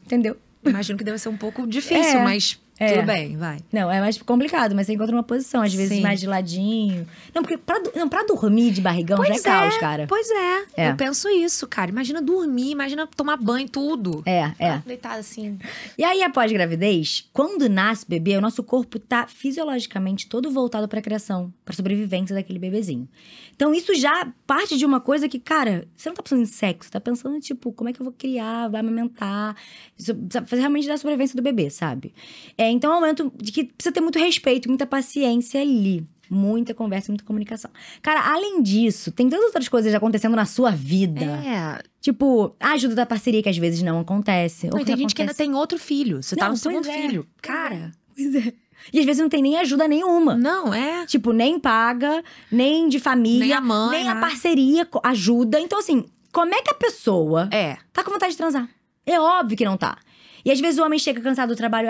Speaker 2: Entendeu?
Speaker 1: Imagino que deve ser um pouco difícil, mas tudo bem, vai.
Speaker 2: Não, é mais complicado, mas você encontra uma posição, às vezes mais de ladinho. Não, porque pra dormir de barrigão já é caos, cara.
Speaker 1: Pois é, eu penso isso, cara. Imagina dormir, imagina tomar banho, tudo. Deitada assim.
Speaker 2: E aí, após gravidez, quando nasce o bebê, o nosso corpo tá fisiologicamente todo voltado pra criação, pra sobrevivência daquele bebezinho. Então, isso já parte de uma coisa que, cara, você não tá pensando em sexo, tá pensando, tipo, como é que eu vou criar, vai amamentar, fazer realmente da sobrevivência do bebê, sabe? Então é um momento de que precisa ter muito respeito, muita paciência ali. Muita conversa, muita comunicação. Cara, além disso, tem tantas outras coisas acontecendo na sua vida. Tipo, a ajuda da parceria, que às vezes não acontece.
Speaker 1: Não, e tem gente que ainda tem outro filho. Você tá no segundo filho. Cara.
Speaker 2: Pois é. E às vezes não tem nem ajuda nenhuma.
Speaker 1: Não,
Speaker 2: Tipo, nem paga, nem de família.
Speaker 1: Nem a mãe,
Speaker 2: nem a parceria ajuda. Então, assim, como é que a pessoa tá com vontade de transar? É óbvio que não tá. E às vezes o homem chega cansado do trabalho,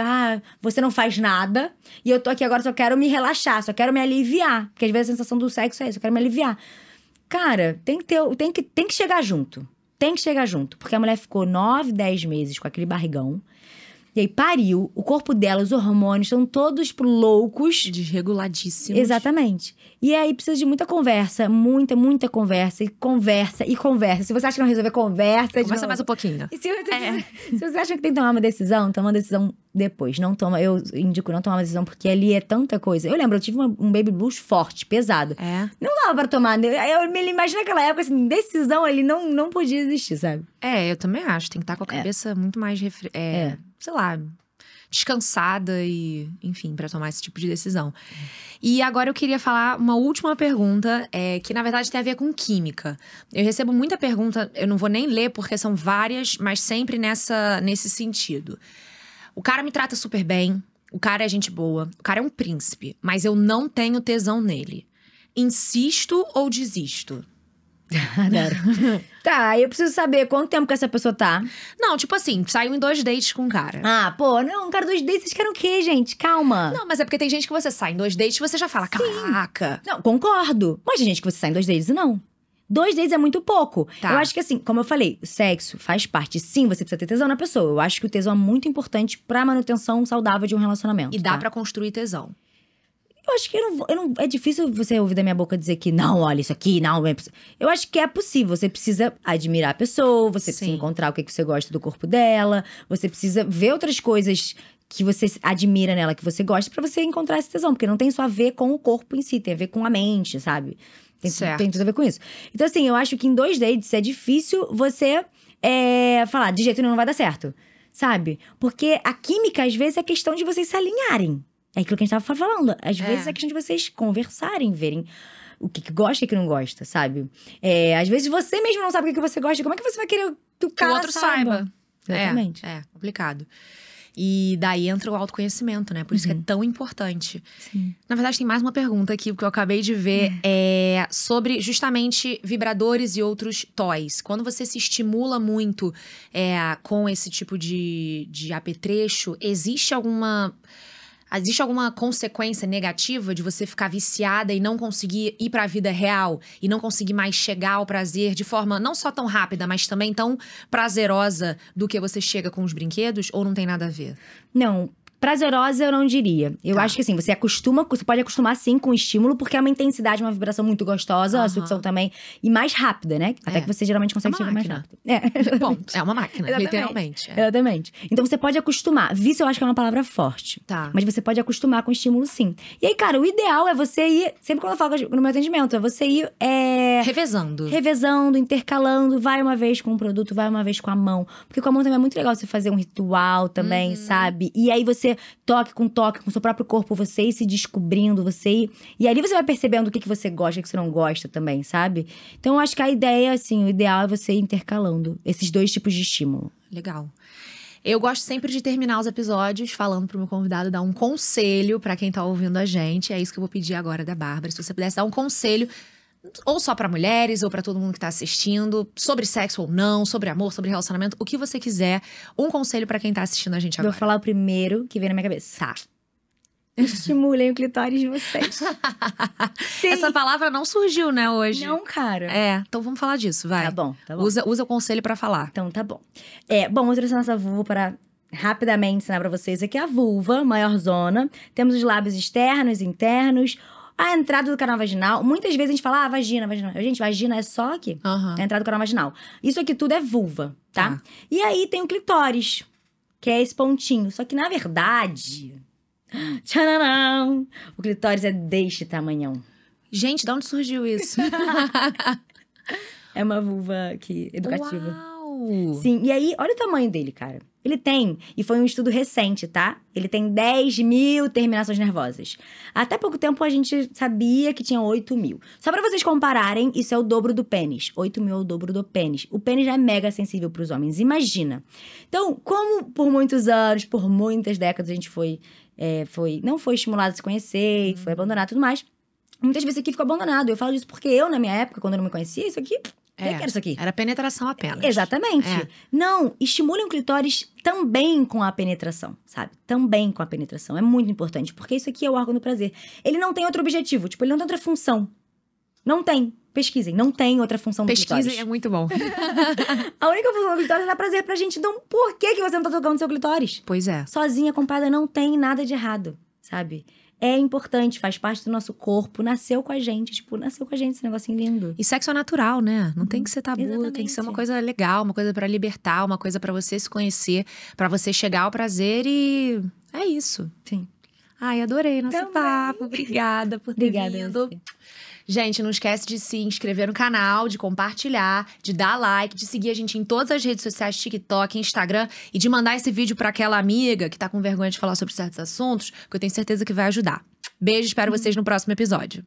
Speaker 2: você não faz nada, e eu tô aqui agora, só quero me relaxar, só quero me aliviar. Porque às vezes a sensação do sexo é isso, eu quero me aliviar. Cara, tem que chegar junto. Tem que chegar junto. Porque a mulher ficou 9, 10 meses com aquele barrigão. E aí pariu, o corpo dela, os hormônios estão todos loucos.
Speaker 1: Desreguladíssimos.
Speaker 2: Exatamente. E aí precisa de muita conversa, muita conversa, e conversa, e conversa. Se você acha que não resolver, conversa
Speaker 1: mais um pouquinho.
Speaker 2: E se você acha que tem que tomar uma decisão, toma uma decisão depois. Não toma, eu indico não tomar uma decisão, porque ali é tanta coisa. Eu lembro, eu tive um baby blues forte, pesado. Não dava pra tomar. Eu me imagino naquela época, assim, decisão ali não podia existir, sabe?
Speaker 1: Eu também acho. Tem que estar com a cabeça muito mais sei lá, descansada e, enfim, pra tomar esse tipo de decisão. E agora eu queria falar uma última pergunta, que na verdade tem a ver com química. Eu recebo muita pergunta, eu não vou nem ler porque são várias, mas sempre nesse sentido. O cara me trata super bem, o cara é gente boa, o cara é um príncipe, mas eu não tenho tesão nele. Insisto ou desisto?
Speaker 2: Tá, eu preciso saber quanto tempo que essa pessoa tá.
Speaker 1: Não, tipo assim, saiu em 2 dates com um cara.
Speaker 2: Não, cara, 2 dates, vocês querem o quê, gente? Calma.
Speaker 1: Não, mas é porque tem gente que você sai em 2 dates e você já fala, caraca.
Speaker 2: Não, concordo. Mas tem gente que você sai em 2 dates e não. 2 dates é muito pouco. Eu acho que assim, como eu falei, o sexo faz parte. Sim, você precisa ter tesão na pessoa. Eu acho que o tesão é muito importante pra manutenção saudável de um relacionamento.
Speaker 1: E dá pra construir tesão.
Speaker 2: Eu acho que é difícil você ouvir da minha boca dizer que não, olha, isso aqui, não. Eu acho que é possível. Você precisa admirar a pessoa, você precisa encontrar o que você gosta do corpo dela, você precisa ver outras coisas que você admira nela, que você gosta, pra você encontrar esse tesão. Porque não tem só a ver com o corpo em si, tem a ver com a mente, sabe? Tem tudo a ver com isso. Então, assim, eu acho que em 2 dates é difícil você falar, de jeito nenhum não vai dar certo, sabe? Porque a química, às vezes, é questão de vocês se alinharem. É aquilo que a gente tava falando. Às vezes é questão de vocês conversarem, verem o que gosta e o que não gosta, sabe? Às vezes você mesmo não sabe o que você gosta. Como é que você vai querer que o cara
Speaker 1: outro saiba?
Speaker 2: Exatamente.
Speaker 1: É complicado. E daí entra o autoconhecimento, né? Por isso que é tão importante.
Speaker 2: Sim.
Speaker 1: Na verdade, tem mais uma pergunta aqui, que eu acabei de ver. Sobre justamente vibradores e outros toys. Quando você se estimula muito com esse tipo de apetrecho, existe alguma consequência negativa de você ficar viciada e não conseguir ir pra vida real? E não conseguir mais chegar ao prazer de forma não só tão rápida, mas também tão prazerosa do que você chega com os brinquedos? Ou não tem nada a ver?
Speaker 2: Não, prazerosa eu não diria. Eu acho que assim, você pode acostumar sim com o estímulo, porque é uma intensidade, uma vibração muito gostosa, a sucção também, e mais rápida, né? Até que você geralmente consegue chegar mais rápido.
Speaker 1: Bom, é uma máquina, literalmente.
Speaker 2: Exatamente. Então você pode acostumar. Vício eu acho que é uma palavra forte.
Speaker 1: Tá.
Speaker 2: Mas você pode acostumar com o estímulo sim. E aí, cara, o ideal é você ir, sempre quando eu falo no meu atendimento, é você ir… Revezando, intercalando. Vai uma vez com um produto, vai uma vez com a mão. Porque com a mão também é muito legal você fazer um ritual também, sabe? E aí você toque com o seu próprio corpo, você ir se descobrindo, E ali você vai percebendo o que você gosta e o que você não gosta também, sabe? Então eu acho que a ideia, assim, o ideal é você ir intercalando esses dois tipos de estímulo.
Speaker 1: Legal. Eu gosto sempre de terminar os episódios falando pro meu convidado dar um conselho pra quem tá ouvindo a gente. É isso que eu vou pedir agora da Bárbara. Se você pudesse dar um conselho, ou só pra mulheres, ou pra todo mundo que tá assistindo, sobre sexo ou não, sobre amor, sobre relacionamento, o que você quiser. Um conselho pra quem tá assistindo a gente agora.
Speaker 2: Vou falar o primeiro que vem na minha cabeça.
Speaker 1: Tá.
Speaker 2: Estimulem o clitóris de vocês.
Speaker 1: Essa palavra não surgiu, né, hoje?
Speaker 2: Não, cara.
Speaker 1: Então vamos falar disso, vai.
Speaker 2: Tá bom.
Speaker 1: Usa o conselho pra falar.
Speaker 2: Então, tá bom. Bom, eu trouxe a nossa vulva para rapidamente ensinar pra vocês aqui a vulva, maior zona. Temos os lábios externos, internos, a entrada do canal vaginal. Muitas vezes a gente fala, vagina. Gente, vagina é só aqui. A entrada do canal vaginal. Isso aqui tudo é vulva, tá? E aí tem o clitóris, que é esse pontinho. Só que, na verdade… Tchananã! O clitóris é deste tamanhão.
Speaker 1: Gente, de onde surgiu isso?
Speaker 2: É uma vulva aqui, educativa.
Speaker 1: Uau!
Speaker 2: Sim, e aí, olha o tamanho dele, cara. Ele tem, e foi um estudo recente, tá? Ele tem 10 mil terminações nervosas. Até pouco tempo a gente sabia que tinha 8 mil. Só pra vocês compararem, isso é o dobro do pênis. 8 mil é o dobro do pênis. O pênis já é mega sensível pros homens, imagina. Então, como por muitos anos, por muitas décadas a gente não foi estimulado a se conhecer, foi abandonado e tudo mais. Muitas vezes aqui ficou abandonado. Eu falo disso porque eu, na minha época, quando eu não me conhecia, isso aqui… O que era isso aqui?
Speaker 1: Era penetração apenas.
Speaker 2: Exatamente. Não, estimulem o clitóris também com a penetração, sabe? Também com a penetração. É muito importante, porque isso aqui é o órgão do prazer. Ele não tem outro objetivo, ele não tem outra função. Não tem. Pesquisem, não tem outra função do clitóris.
Speaker 1: Pesquisem, é muito bom.
Speaker 2: A única função do clitóris é dar prazer pra gente. Então, por que você não tá tocando seu clitóris?
Speaker 1: Pois é.
Speaker 2: Sozinha, acompanhada, não tem nada de errado, sabe? É importante, faz parte do nosso corpo, nasceu com a gente esse negocinho lindo.
Speaker 1: E sexo é natural, né? Não tem que ser tabu,
Speaker 2: Exatamente.
Speaker 1: Tem que ser uma coisa legal, uma coisa pra libertar, uma coisa pra você se conhecer, pra você chegar ao prazer e… é isso.
Speaker 2: Sim.
Speaker 1: Ai, adorei nosso
Speaker 2: Também.
Speaker 1: papo. Obrigada por ter vindo. Gente, não esquece de se inscrever no canal, de compartilhar, de dar like, de seguir a gente em todas as redes sociais, TikTok, Instagram, e de mandar esse vídeo pra aquela amiga que tá com vergonha de falar sobre certos assuntos, que eu tenho certeza que vai ajudar. Beijo, espero vocês no próximo episódio.